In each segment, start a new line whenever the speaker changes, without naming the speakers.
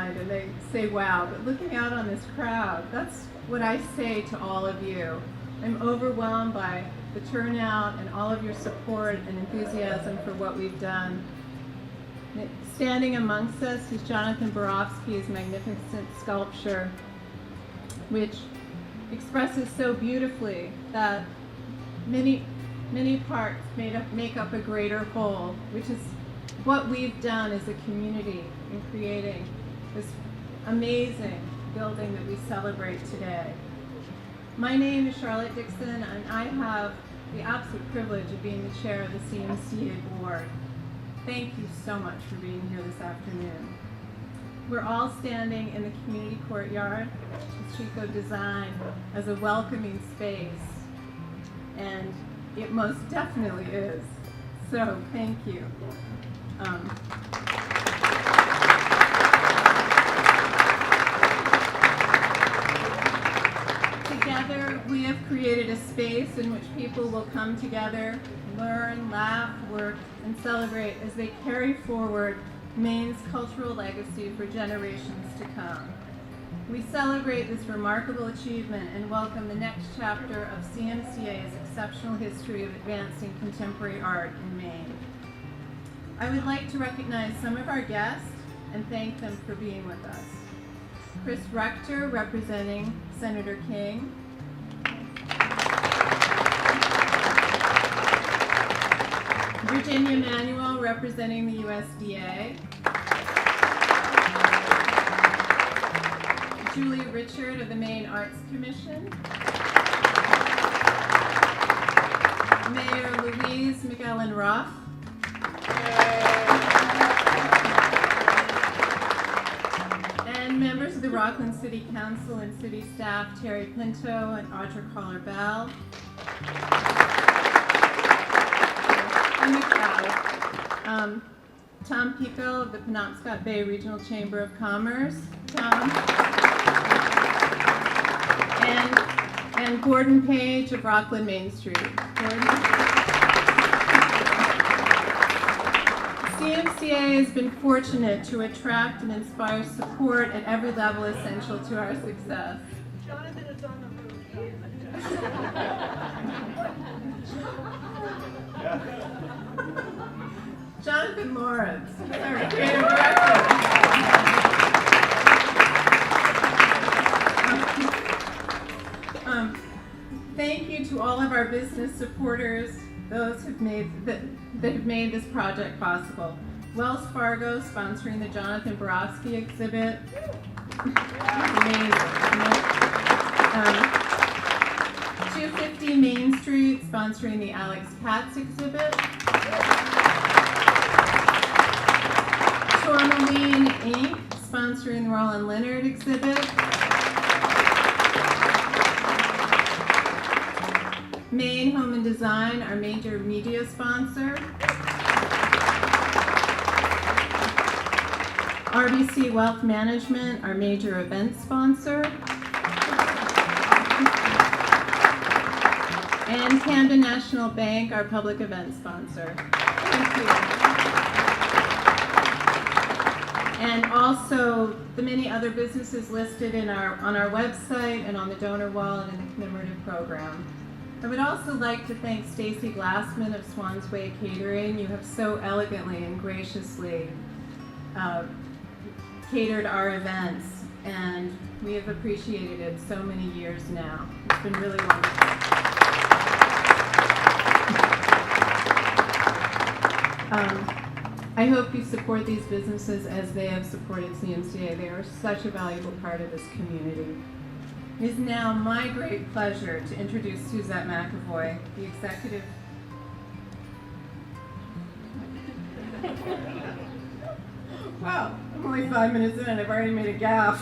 inside and they say, wow, but looking out on this crowd, that's what I say to all of you. I'm overwhelmed by the turnout and all of your support and enthusiasm for what we've done. Standing amongst us is Jonathan Borofsky's magnificent sculpture, which expresses so beautifully that many parts make up a greater whole, which is what we've done as a community in creating this amazing building that we celebrate today. My name is Charlotte Dixon, and I have the absolute privilege of being the chair of the CMCA board. Thank you so much for being here this afternoon. We're all standing in the community courtyard, which Chico designed as a welcoming space, and it most definitely is. So thank you. Together, we have created a space in which people will come together, learn, laugh, work, and celebrate as they carry forward Maine's cultural legacy for generations to come. We celebrate this remarkable achievement and welcome the next chapter of CMCA's exceptional history of advancing contemporary art in Maine. I would like to recognize some of our guests and thank them for being with us. Chris Rector, representing Senator King. Virginia Manuel, representing the USDA. Julie Richard of the Maine Arts Commission. Mayor Louise McEllen Ruff. And members of the Rockland City Council and city staff, Terry Pinto and Audra Collar-Bell. And the crowd. Tom Pico of the Penobscot Bay Regional Chamber of Commerce. Tom. And Gordon Page of Rockland Main Street. Gordon. CMCA has been fortunate to attract and inspire support at every level essential to our success.
Jonathan is on the move.
Jonathan Lawrence, our creative director. Thank you to all of our business supporters, those that have made this project possible. Wells Fargo sponsoring the Jonathan Borofsky exhibit. Amazing. 250 Main Street sponsoring the Alex Katz exhibit. Tourmaline Inc. sponsoring the Roland Leonard exhibit. Maine Home and Design, our major media sponsor. RBC Wealth Management, our major event sponsor. And Camden National Bank, our public event sponsor. Thank you. And also the many other businesses listed on our website and on the donor wall and in the commemorative program. I would also like to thank Stacy Glassman of Swan's Way Catering. You have so elegantly and graciously catered our events, and we have appreciated it so many years now. It's been really wonderful. I hope you support these businesses as they have supported CMCA. They are such a valuable part of this community. It is now my great pleasure to introduce Suzette McAvoy, the executive. Wow, I'm only 5 minutes in and I've already made a gaffe.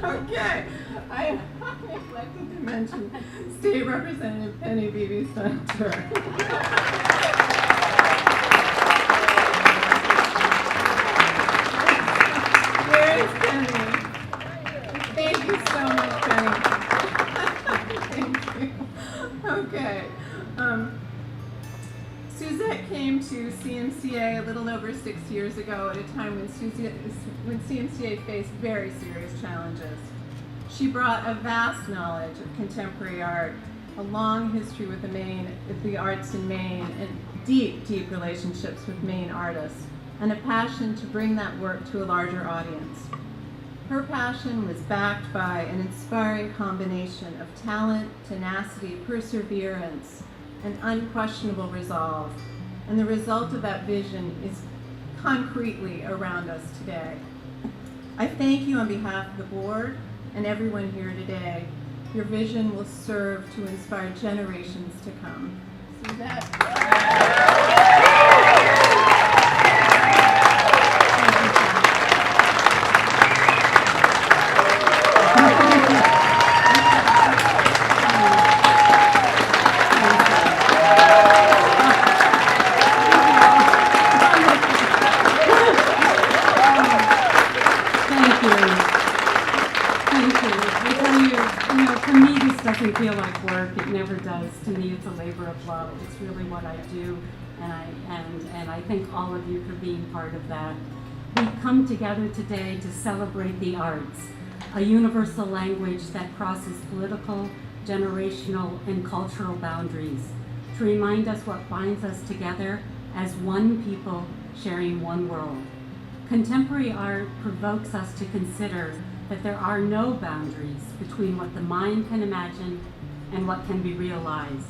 Okay, I neglected to mention State Representative Penny Beebe Center. Where is Penny? Thank you so much, Penny. Thank you. Okay. Suzette came to to CMCA a little over 6 years ago at a time when CMCA faced very serious challenges. She brought a vast knowledge of contemporary art, a long history with the arts in Maine, and deep, deep relationships with Maine artists, and a passion to bring that work to a larger audience. Her passion was backed by an inspiring combination of talent, tenacity, perseverance, and unquestionable resolve. And the result of that vision is concretely around us today. I thank you on behalf of the board and everyone here today. Your vision will serve to inspire generations to come. See that?
Doesn't feel like work. It never does. To me, it's a labor of love. It's really what I do, and I thank all of you for being part of that. We come together today to celebrate the arts, a universal language that crosses political, generational, and cultural boundaries, to remind us what binds us together as one people sharing one world. Contemporary art provokes us to consider that there are no boundaries between what the mind can imagine and what can be realized,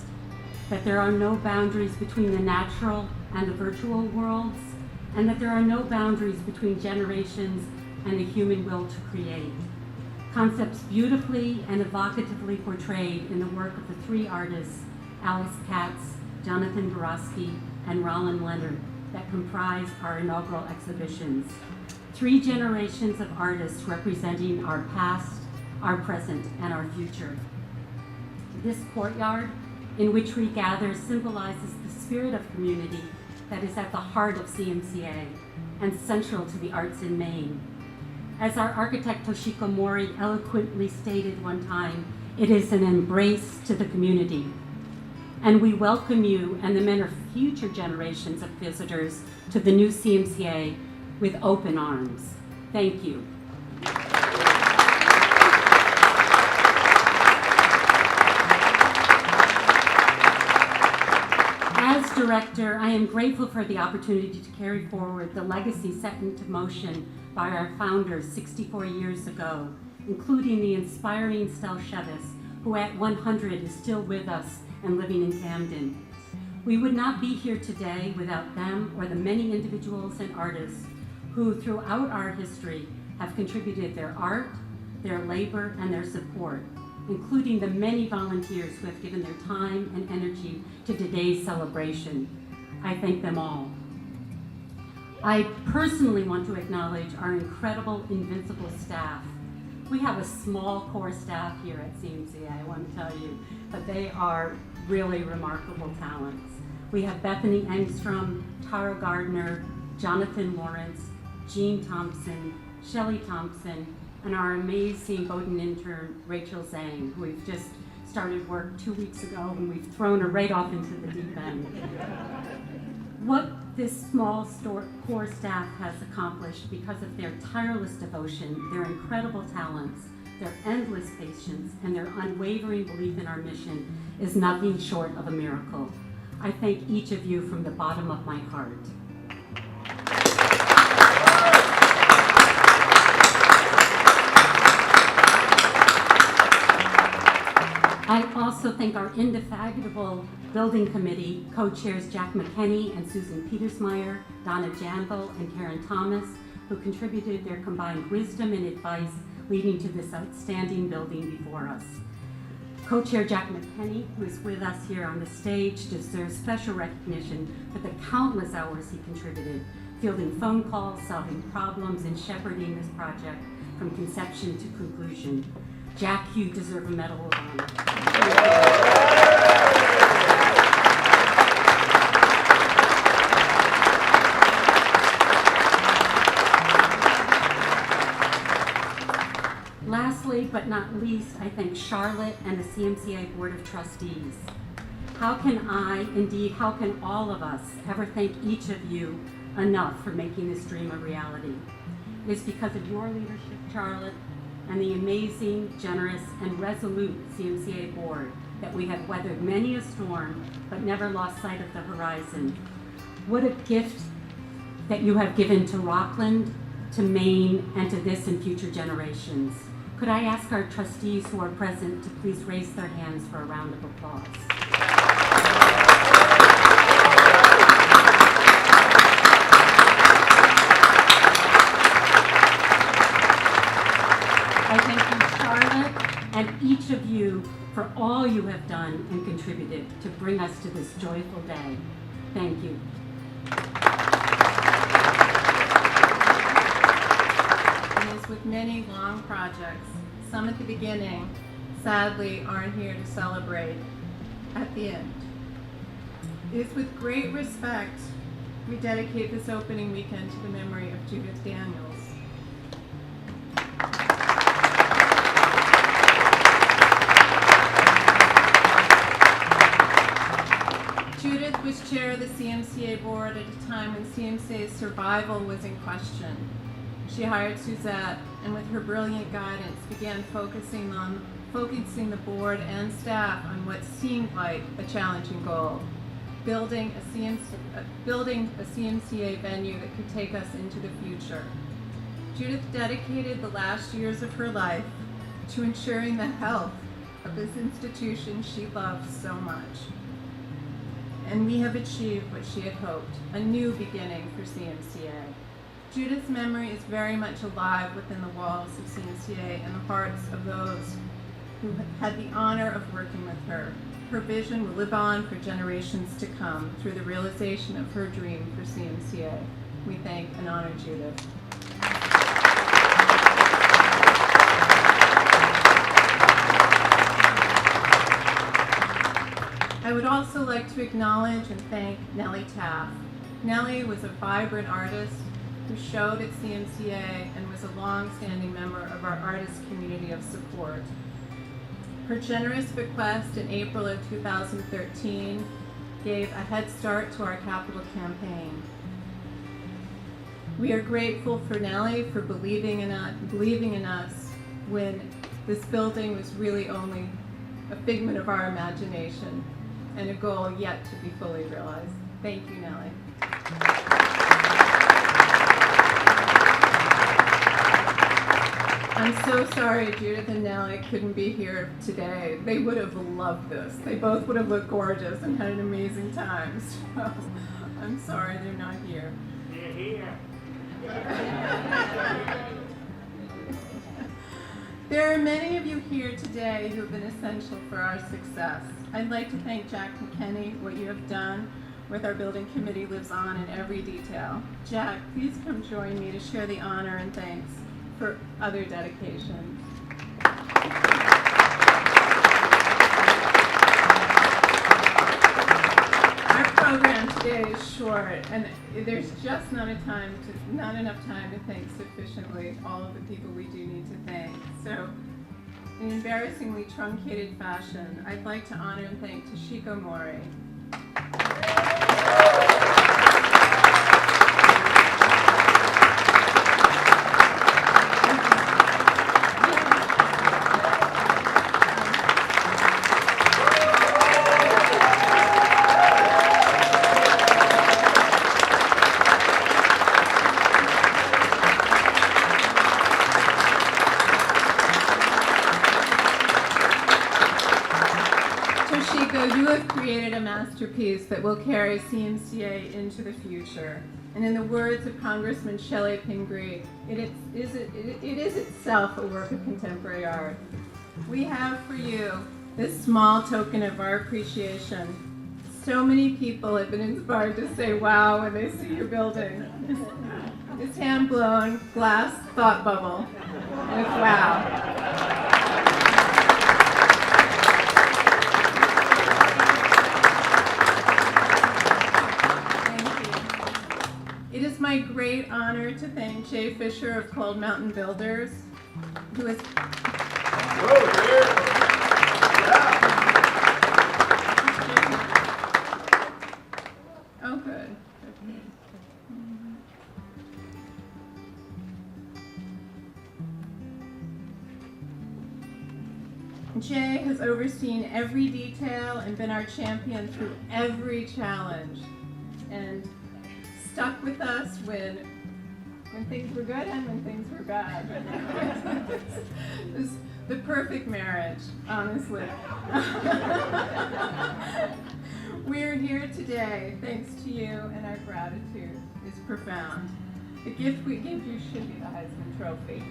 that there are no boundaries between the natural and the virtual worlds, and that there are no boundaries between generations and the human will to create. Concepts beautifully and evocatively portrayed in the work of the three artists, Alice Katz, Jonathan Borowski, and Roland Leonard, that comprise our inaugural exhibitions. 3 generations of artists representing our past, our present, and our future. This courtyard in which we gather symbolizes the spirit of community that is at the heart of CMCA and central to the arts in Maine. As our architect Toshiko Mori eloquently stated one time, it is an embrace to the community. And we welcome you and the many future generations of visitors to the new CMCA with open arms. Thank you. As director, I am grateful for the opportunity to carry forward the legacy set into motion by our founders 64 years ago, including the inspiring Stell Chevis, who at 100 is still with us and living in Camden. We would not be here today without them or the many individuals and artists who throughout our history have contributed their art, their labor, and their support, including the many volunteers who have given their time and energy to today's celebration. I thank them all. I personally want to acknowledge our incredible Invincible staff. We have a small core staff here at CMCA, I want to tell you, but they are really remarkable talents. We have Bethany Engstrom, Tara Gardner, Jonathan Lawrence, Jean Thompson, Shelley Thompson, and our amazing Bowdoin intern, Rachel Zhang, who we've just started work 2 weeks ago, and we've thrown her right off into the deep end. What this small core staff has accomplished because of their tireless devotion, their incredible talents, their endless patience, and their unwavering belief in our mission is nothing short of a miracle. I thank each of you from the bottom of my heart. I also thank our indefatigable building committee, co-chairs Jack McKenney and Susan Petersmeyer, Donna Janville and Karen Thomas, who contributed their combined wisdom and advice leading to this outstanding building before us. Co-chair Jack McKenney, who is with us here on the stage, deserves special recognition for the countless hours he contributed, fielding phone calls, solving problems, and shepherding this project from conception to conclusion. Jack, you deserve a Medal of Honor. Lastly, but not least, I thank Charlotte and the CMCA Board of Trustees. How can I, indeed, how can all of us ever thank each of you enough for making this dream a reality? It is because of your leadership, Charlotte, and the amazing, generous, and resolute CMCA board that we have weathered many a storm, but never lost sight of the horizon. What a gift that you have given to Rockland, to Maine, and to this and future generations. Could I ask our trustees who are present to please raise their hands for a round of applause? I thank you, Charlotte, and each of you for all you have done and contributed to bring us to this joyful day. Thank you.
And as with many long projects, some at the beginning, sadly, aren't here to celebrate at the end. It is with great respect we dedicate this opening weekend to the memory of Judith Daniels. Judith was chair of the CMCA board at a time when CMCA's survival was in question. She hired Suzette, and with her brilliant guidance, began focusing the board and staff on what seemed like a challenging goal: building a CMCA venue that could take us into the future. Judith dedicated the last years of her life to ensuring the health of this institution she loved so much. And we have achieved what she had hoped, a new beginning for CMCA. Judith's memory is very much alive within the walls of CMCA and the hearts of those who had the honor of working with her. Her vision will live on for generations to come through the realization of her dream for CMCA. We thank and honor Judith. I would also like to acknowledge and thank Nellie Taff. Nellie was a vibrant artist who showed at CMCA and was a long-standing member of our artist community of support. Her generous bequest in April of 2013 gave a head start to our capital campaign. We are grateful for Nellie for believing in us when this building was really only a figment of our imagination and a goal yet to be fully realized. Thank you, Nellie. I'm so sorry Judith and Nellie couldn't be here today. They would have loved this. They both would have looked gorgeous and had an amazing time. So I'm sorry they're not here.
They're here.
There are many of you here today who have been essential for our success. I'd like to thank Jack McKenney. What you have done with our building committee lives on in every detail. Jack, please come join me to share the honor and thanks for other dedications. Our program today is short, and there's just not enough time to thank sufficiently all of the people we do need to thank. So, in embarrassingly truncated fashion, I'd like to honor and thank Toshiko Mori. You have created a masterpiece that will carry CMCA into the future. And in the words of Congressman Shelley Pingree, it is itself a work of contemporary art. We have for you this small token of our appreciation. So many people have been inspired to say wow when they see your building. This hand-blown glass thought bubble with wow. It is my great honor to thank Jay Fisher of Cold Mountain Builders, who has Jay has overseen every detail and been our champion through every challenge, and stuck with us when things were good and when things were bad. It was the perfect marriage, honestly. We're here today thanks to you, and our gratitude is profound. The gift we give you should be the Heisman Trophy.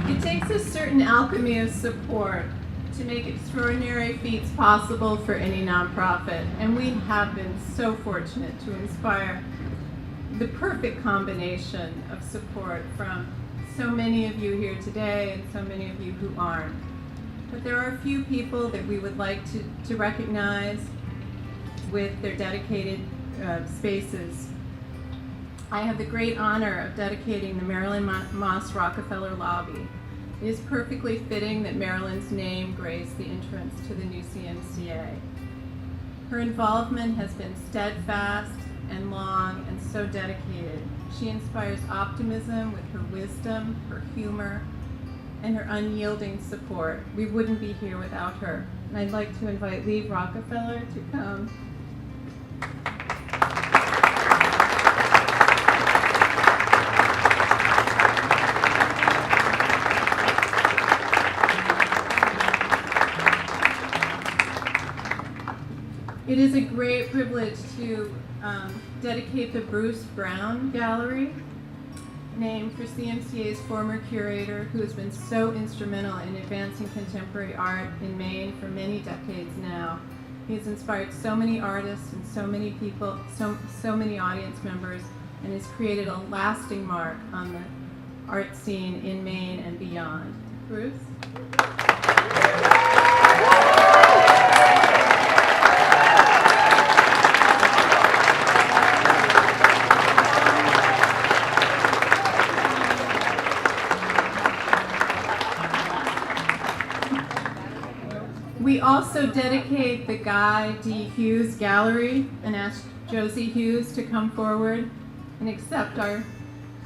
It takes a certain alchemy of support to make extraordinary feats possible for any nonprofit, and we have been so fortunate to inspire the perfect combination of support from so many of you here today and so many of you who aren't. But there are a few people that we would like to recognize with their dedicated spaces. I have the great honor of dedicating the Marilyn Moss Rockefeller Lobby. It is perfectly fitting that Marilyn's name graced the entrance to the new CMCA. Her involvement has been steadfast and long and so dedicated. She inspires optimism with her wisdom, her humor, and her unyielding support. We wouldn't be here without her. And I'd like to invite Lee Rockefeller to come. It is a great privilege to dedicate the Bruce Brown Gallery, named for CMCA's former curator, who has been so instrumental in advancing contemporary art in Maine for many decades now. He has inspired so many artists and so many people, so many audience members, and has created a lasting mark on the art scene in Maine and beyond. Bruce? We also dedicate the Guy D. Hughes Gallery and ask Josie Hughes to come forward and accept our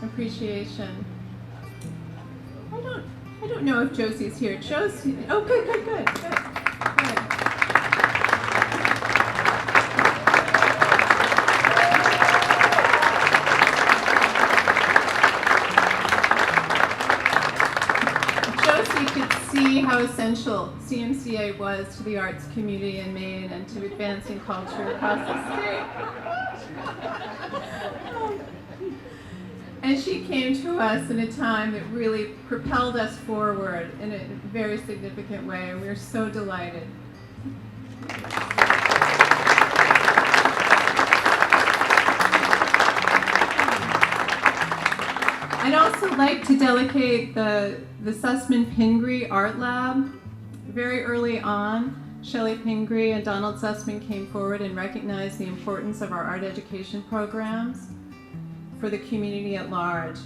appreciation. I don't know if Josie's here. Josie, oh good. How essential CMCA was to the arts community in Maine and to advancing culture across the state. And she came to us in a time that really propelled us forward in a very significant way, and we're so delighted. I'd also like to dedicate the Sussman Pingree Art Lab. Very early on, Shelley Pingree and Donald Sussman came forward and recognized the importance of our art education programs for the community at large.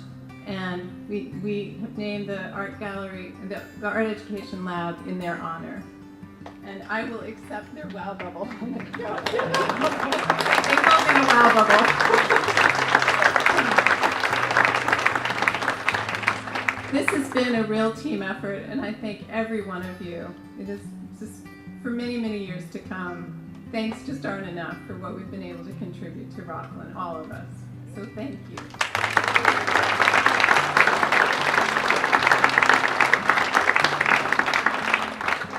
And we have named the art gallery, the art education lab, in their honor. And I will accept their wow bubble. They call me a wow bubble. This has been a real team effort, and I thank every one of you. It is just for many, many years to come. Thanks just aren't enough for what we've been able to contribute to Rockland, all of us. So thank you.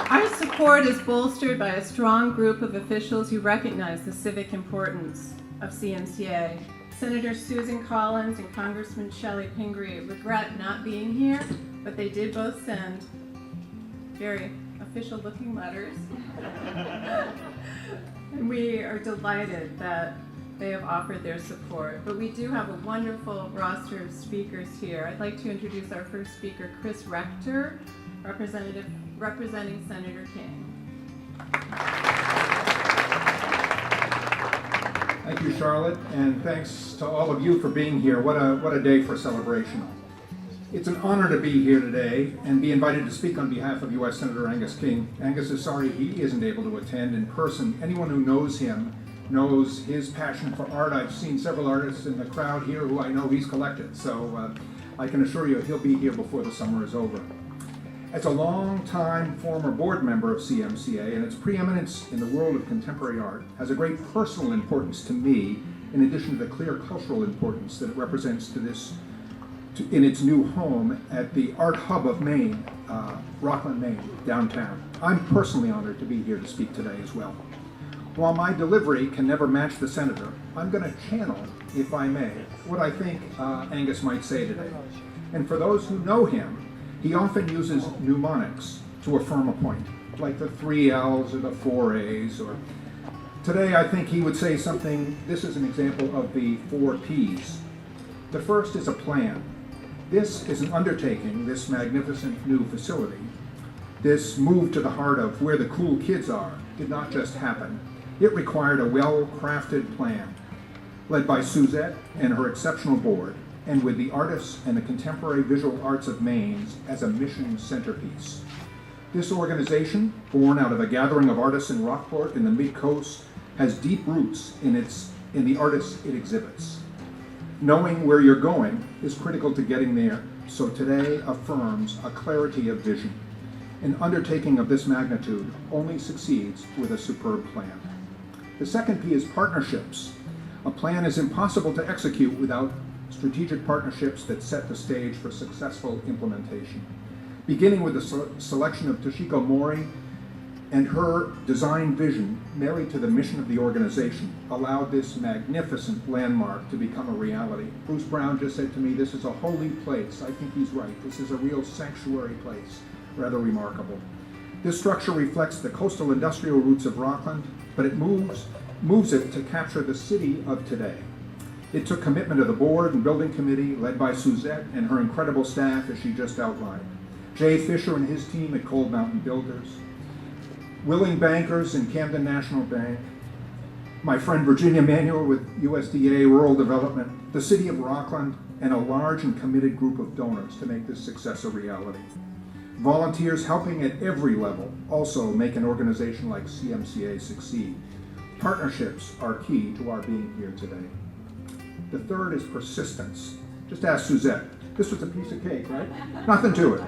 Our support is bolstered by a strong group of officials who recognize the civic importance of CMCA. Senator Susan Collins and Congressman Shelley Pingree regret not being here, but they did both send very official-looking letters. And we are delighted that they have offered their support. But we do have a wonderful roster of speakers here. I'd like to introduce our first speaker, Chris Rector, representing Senator King.
Thank you, Charlotte, and thanks to all of you for being here. What a day for celebration. It's an honor to be here today and be invited to speak on behalf of U.S. Senator Angus King. Angus is sorry he isn't able to attend in person. Anyone who knows him knows his passion for art. I've seen several artists in the crowd here who I know he's collected, so I can assure you he'll be here before the summer is over. As a long-time former board member of CMCA, and its preeminence in the world of contemporary art has a great personal importance to me, in addition to the clear cultural importance that it represents to this in its new home at the Art Hub of Maine, Rockland, Maine, downtown. I'm personally honored to be here to speak today as well. While my delivery can never match the senator, I'm going to channel, if I may, what I think Angus might say today. And for those who know him, he often uses mnemonics to affirm a point, like the 3 L's or the 4 A's, or today I think he would say something. This is an example of the 4 P's. The first is a plan. This is an undertaking, this magnificent new facility. This move to the heart of where the cool kids are did not just happen. It required a well-crafted plan, led by Suzette and her exceptional board, and with the artists and the contemporary visual arts of Maine as a mission centerpiece. This organization, born out of a gathering of artists in Rockport in the Mid-Coast, has deep roots in the artists it exhibits. Knowing where you're going is critical to getting there, so today affirms a clarity of vision. An undertaking of this magnitude only succeeds with a superb plan. The second P is partnerships. A plan is impossible to execute without strategic partnerships that set the stage for successful implementation. Beginning with the selection of Toshiko Mori and her design vision, married to the mission of the organization, allowed this magnificent landmark to become a reality. Bruce Brown just said to me, "This is a holy place." I think he's right. This is a real sanctuary place. Rather remarkable. This structure reflects the coastal industrial roots of Rockland, but it moves it to capture the city of today. It took commitment of the board and building committee, led by Suzette and her incredible staff, as she just outlined. Jay Fisher and his team at Cold Mountain Builders, willing bankers in Camden National Bank, my friend Virginia Manuel with USDA Rural Development, the city of Rockland, and a large and committed group of donors to make this success a reality. Volunteers helping at every level also make an organization like CMCA succeed. Partnerships are key to our being here today. The third is persistence. Just ask Suzette. This was a piece of cake, right? Nothing to it.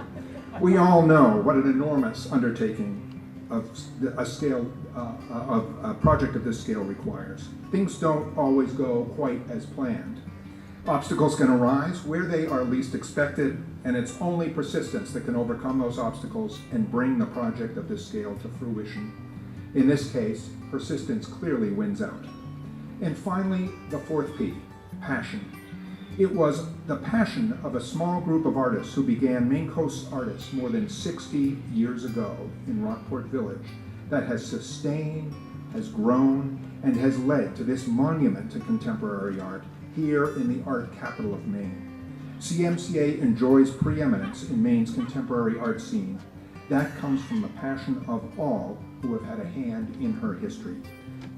We all know what an enormous undertaking of a project of this scale requires. Things don't always go quite as planned. Obstacles can arise where they are least expected, and it's only persistence that can overcome those obstacles and bring the project of this scale to fruition. In this case, persistence clearly wins out. And finally, the fourth P, passion. It was the passion of a small group of artists who began Maine Coast Artists more than 60 years ago in Rockport Village that has sustained, has grown, and has led to this monument to contemporary art here in the art capital of Maine. CMCA enjoys preeminence in Maine's contemporary art scene. That comes from the passion of all who have had a hand in her history.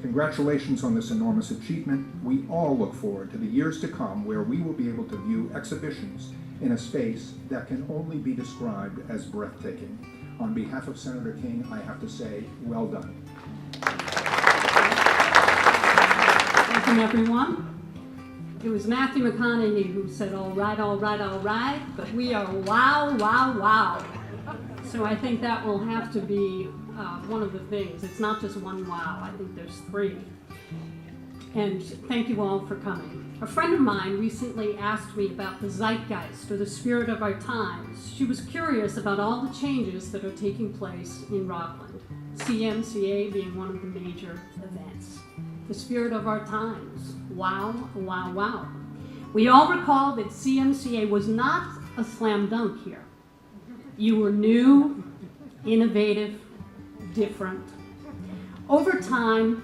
Congratulations on this enormous achievement. We all look forward to the years to come where we will be able to view exhibitions in a space that can only be described as breathtaking. On behalf of Senator King, I have to say, well done.
Welcome, everyone. It was Matthew McConaughey who said, all right, all right, all right, but we are wow, wow, wow. So I think that will have to be one of the things. It's not just one wow, I think there's 3. And thank you all for coming. A friend of mine recently asked me about the zeitgeist, or the spirit of our times. She was curious about all the changes that are taking place in Rockland, CMCA being one of the major events. The spirit of our times. Wow, wow, wow. We all recall that CMCA was not a slam dunk here. You were new, innovative, different. Over time,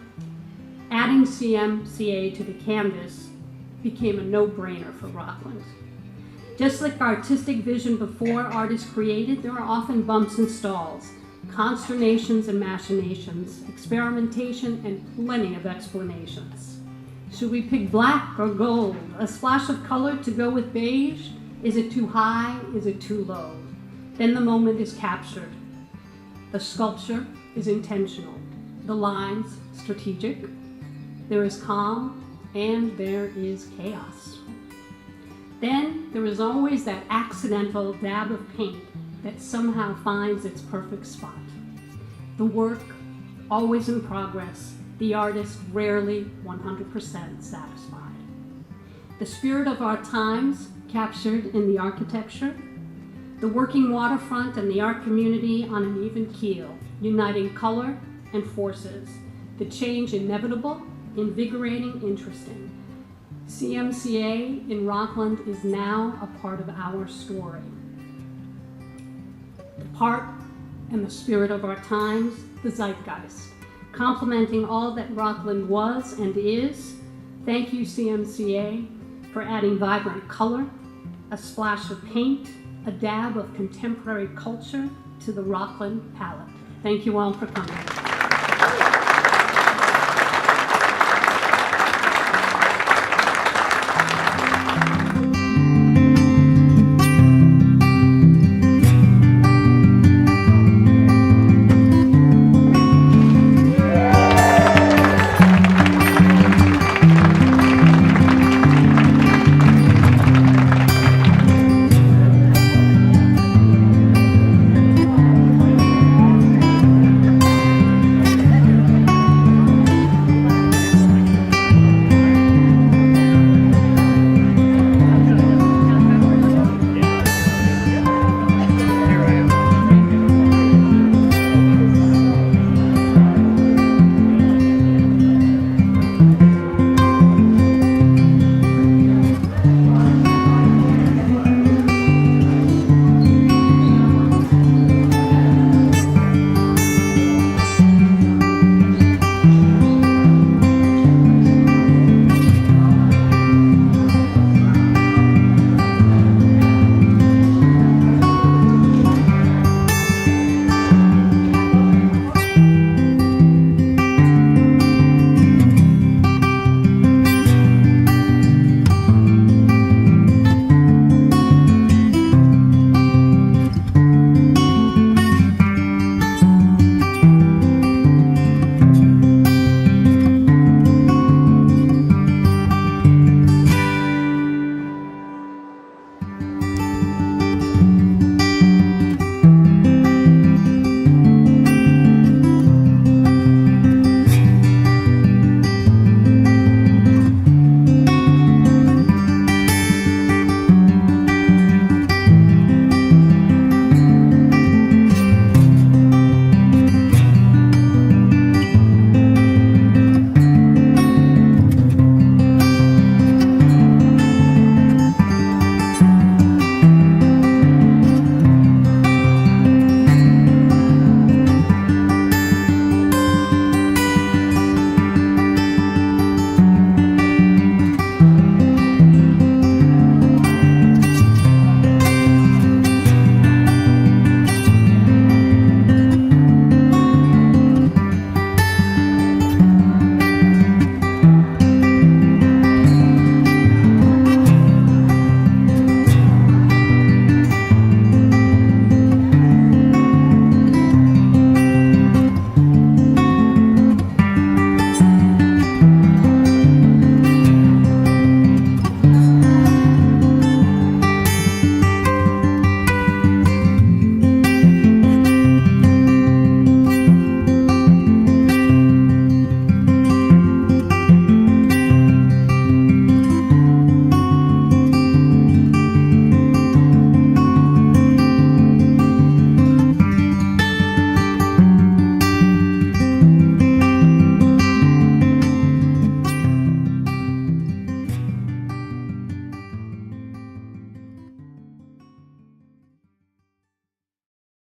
adding CMCA to the canvas became a no-brainer for Rockland. Just like artistic vision before art is created, there are often bumps and stalls, consternations and machinations, experimentation, and plenty of explanations. Should we pick black or gold, a splash of color to go with beige, Is it too high? Is it too low? Then the moment is captured. The sculpture is intentional. The lines strategic. There is calm and there is chaos. Then there is always that accidental dab of paint that somehow finds its perfect spot. The work, always in progress, the artist rarely 100% satisfied. The spirit of our times captured in the architecture, the working waterfront and the art community on an even keel, uniting color and forces, the change inevitable, invigorating, interesting. CMCA in Rockland is now a part of our story. The part and the spirit of our times, the zeitgeist, complementing all that Rockland was and is. Thank you, CMCA, for adding vibrant color, a splash of paint, a dab of contemporary culture to the Rockland palette. Thank you all for coming.